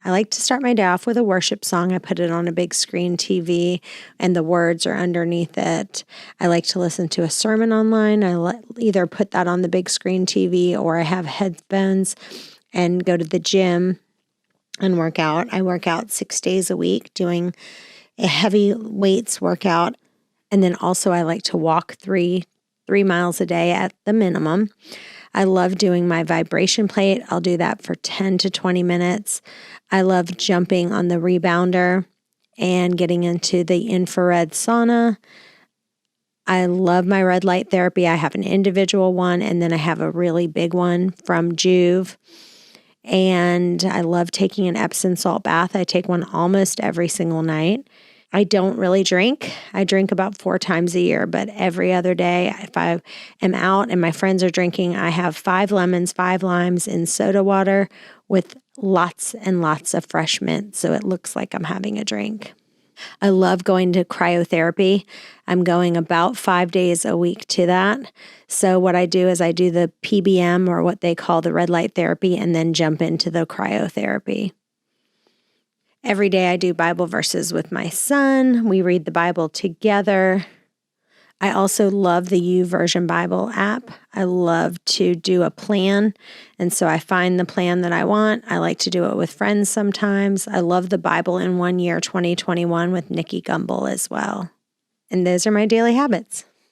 I like to start my day off with a worship song. I put it on a big screen TV and the words are underneath it. I like to listen to a sermon online. I either put that on the big screen TV or I have headphones and go to the gym and work out. I work out 6 days a week doing a heavy weights workout. And then also I like to walk 3 miles a day at the minimum. I love doing my vibration plate. I'll do that for 10 to 20 minutes. I love jumping on the rebounder and getting into the infrared sauna. I love my red light therapy. I have an individual one, and then I have a really big one from Juve. And I love taking an Epsom salt bath. I take one almost every single night. I don't really drink. I drink about 4 times a year, but every other day, if I am out and my friends are drinking, I have 5 lemons, 5 limes in soda water with lots and lots of fresh mint, so it looks like I'm having a drink. I love going to cryotherapy. I'm going about 5 days a week to that. So what I do is I do the PBM, or what they call the red light therapy, and then jump into the cryotherapy. Every day I do Bible verses with my son. We read the Bible together. I also love the YouVersion Bible app. I love to do a plan. And so I find the plan that I want. I like to do it with friends sometimes. I love the Bible in 1 Year 2021 with Nikki Gumbel as well. And those are my daily habits.